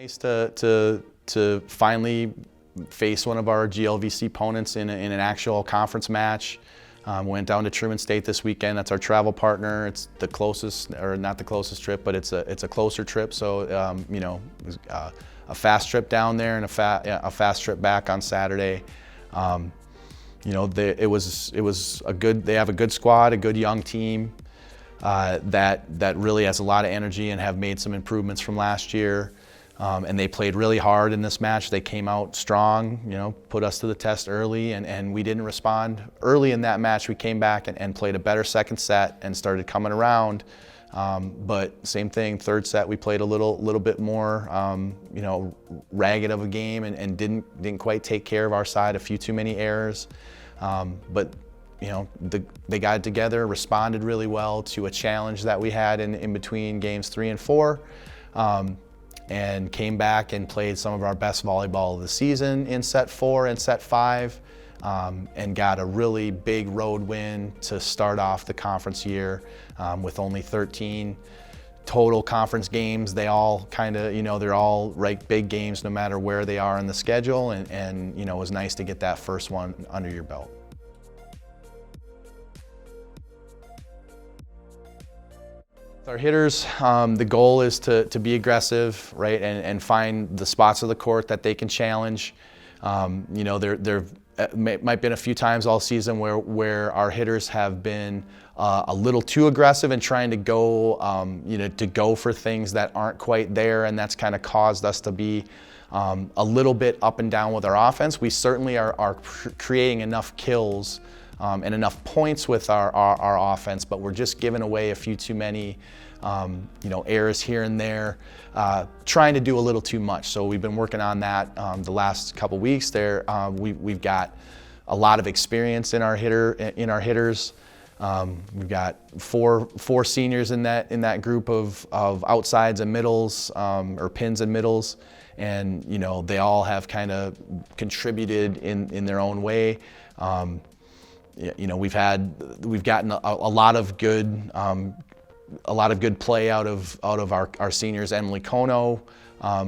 Nice to finally face one of our GLVC opponents in an actual conference match. Went down to Truman State this weekend. That's our travel partner. It's the closest, or not the closest trip, but it's a closer trip. So it was a fast trip down there and a fast trip back on Saturday. It was a good. They have a good squad, a good young team that really has a lot of energy and have made some improvements from last year. And they played really hard in this match. They came out strong, put us to the test early, and we didn't respond. Early in that match, we came back and played a better second set and started coming around. But same thing, third set, we played a little bit more, ragged of a game and didn't quite take care of our side, a few too many errors. But they got it together, responded really well to a challenge that we had in between games 3 and 4. And came back and played some of our best volleyball of the season in set 4 and set 5, and got a really big road win to start off the conference year with only 13 total conference games. They all kind of, they're all big games no matter where they are in the schedule, and it was nice to get that first one under your belt. Our hitters, the goal is to be aggressive, right, and find the spots of the court that they can challenge. There might been a few times all season where our hitters have been a little too aggressive and trying to go, to go for things that aren't quite there, and that's kind of caused us to be a little bit up and down with our offense. We certainly are creating enough kills and enough points with our offense, but we're just giving away a few too many errors here and there, trying to do a little too much. So we've been working on that the last couple weeks. We've got a lot of experience in our hitters. We've got four seniors in that group of outsides and middles, or pins and middles, and they all have kind of contributed in their own way. We've gotten a lot of good play out of our seniors. Emily Kono,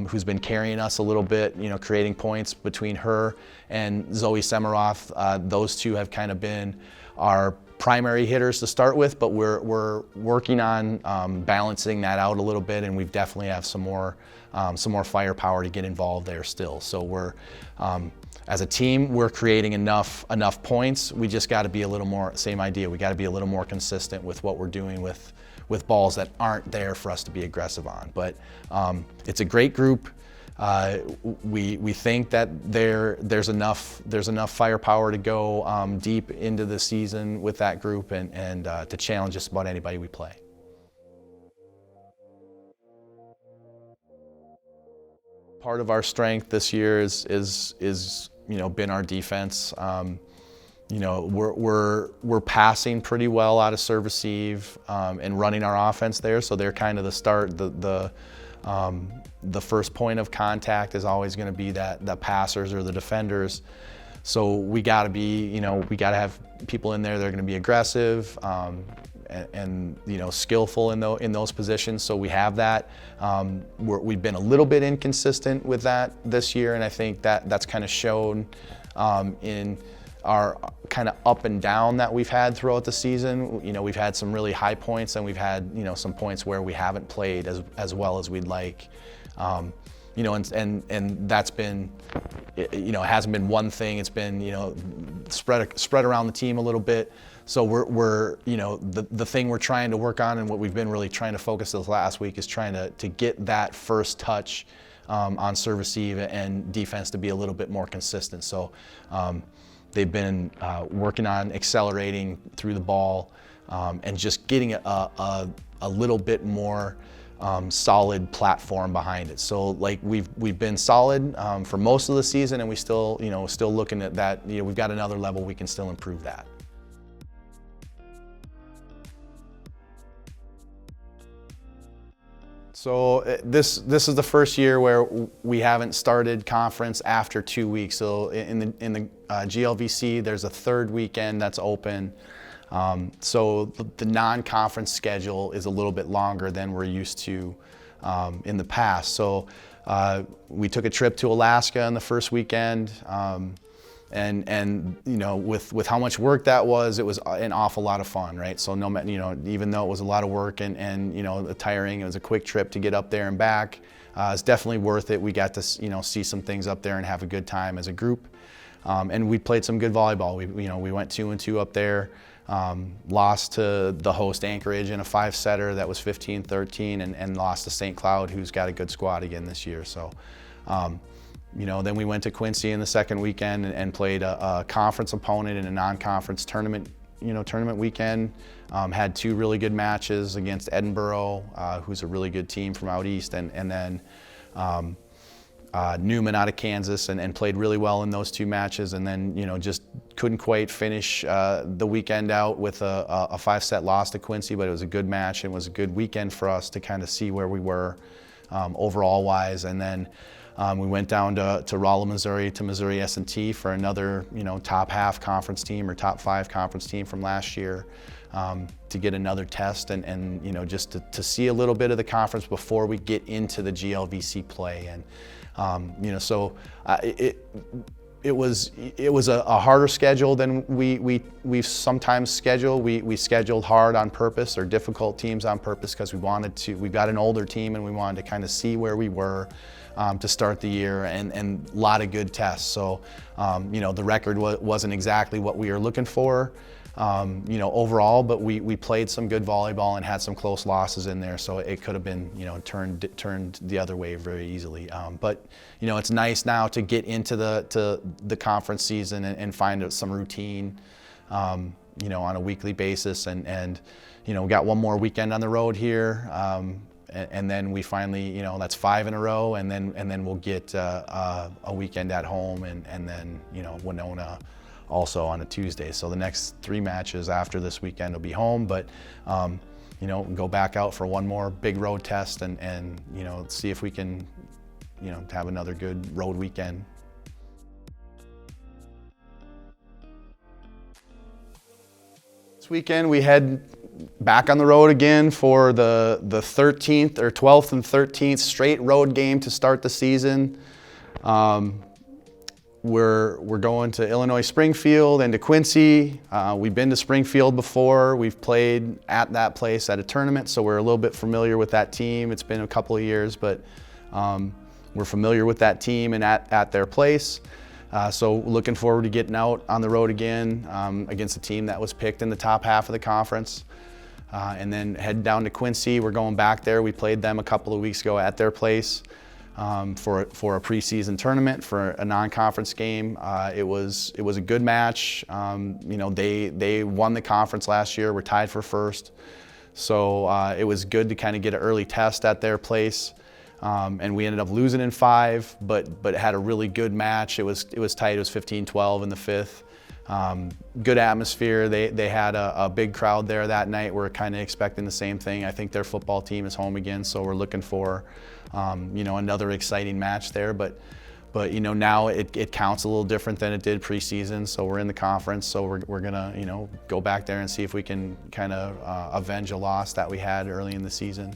who's been carrying us a little bit, creating points between her and Zoe Semiroth. Those two have kind of been our primary hitters to start with, but we're working on balancing that out a little bit, and we definitely have some more firepower to get involved there still. So we're as a team, we're creating enough points. We just got to be a little more, same idea, we got to be a little more consistent with what we're doing with balls that aren't there for us to be aggressive on. But it's a great group. We think that there's enough firepower to go deep into the season with that group and to challenge just about anybody we play. Part of our strength this year is been our defense. We're passing pretty well out of serve receive and running our offense there. So they're kind of the start. The first point of contact is always going to be the passers or the defenders. So we got to be, we got to have people in there that are going to be aggressive and skillful in those positions. So we have that. We've been a little bit inconsistent with that this year, and I think that's kind of shown in our kind of up and down that we've had throughout the season. We've had some really high points, and we've had some points where we haven't played as well as we'd like. And that's been, it hasn't been one thing. It's been spread around the team a little bit. So we're the thing we're trying to work on, and what we've been really trying to focus this last week is trying to get that first touch on serve receive and defense to be a little bit more consistent. So they've been working on accelerating through the ball and just getting a little bit more solid platform behind it. So we've been solid for most of the season, and we still looking at that. We've got another level we can still improve that. So this is the first year where we haven't started conference after 2 weeks. So in the GLVC, there's a third weekend that's open. So the non-conference schedule is a little bit longer than we're used to in the past. So We took a trip to Alaska in the first weekend. And you know, with how much work that was, it was an awful lot of fun, right? So no, you know, even though it was a lot of work and you know, tiring, it was a quick trip to get up there and back. It's definitely worth it. We got to, you know, see some things up there and have a good time as a group. And we played some good volleyball. We went 2-2 up there. Lost to the host Anchorage in a 5-setter that was 15-13, and lost to St. Cloud, who's got a good squad again this year. So. You know, then we went to Quincy in the second weekend and played a conference opponent in a non-conference tournament, tournament weekend. Had 2 really good matches against Edinburgh, who's a really good team from out east, and then Newman out of Kansas, and played really well in those 2 matches. And then, you know, just couldn't quite finish the weekend out with a 5-set loss to Quincy, but it was a good match and was a good weekend for us to kind of see where we were overall wise. And then we went down to Rolla, Missouri, to Missouri S&T for another, you know, top half conference team or top 5 conference team from last year, to get another test and you know, just to see a little bit of the conference before we get into the GLVC play. And you know, so it was a harder schedule than we've sometimes scheduled. We scheduled hard on purpose, or difficult teams on purpose, because we got an older team and we wanted to kind of see where we were to start the year, and a lot of good tests. So you know, the record wasn't exactly what we were looking for, you know, overall, but we played some good volleyball and had some close losses in there, so it could have been, you know, turned the other way very easily. But you know, it's nice now to get into the conference season and find some routine, you know, on a weekly basis, and you know, we got one more weekend on the road here. And then we finally, you know, that's 5 in a row, and then we'll get a weekend at home, and then, you know, Winona also on a Tuesday. So the next 3 matches after this weekend will be home, but you know, go back out for one more big road test, and you know, see if we can, you know, have another good road weekend. This weekend we head back on the road again for the 13th or 12th and 13th straight road game to start the season. We're going to Illinois Springfield and to Quincy. We've been to Springfield before. We've played at that place at a tournament, so we're a little bit familiar with that team. It's been a couple of years, but we're familiar with that team and at their place. So looking forward to getting out on the road again against a team that was picked in the top half of the conference. And then head down to Quincy. We're going back there. We played them a couple of weeks ago at their place for a preseason tournament for a non-conference game. It was a good match. You know, they won the conference last year. We're tied for first. So it was good to kind of get an early test at their place. And we ended up losing in 5, but had a really good match. It was tight. It was 15-12 in the 5th. Good atmosphere. They had a big crowd there that night. We're kind of expecting the same thing. I think their football team is home again, so we're looking for you know, another exciting match there. But you know, now it counts a little different than it did preseason. So we're in the conference, so we're gonna, you know, go back there and see if we can kind of avenge a loss that we had early in the season.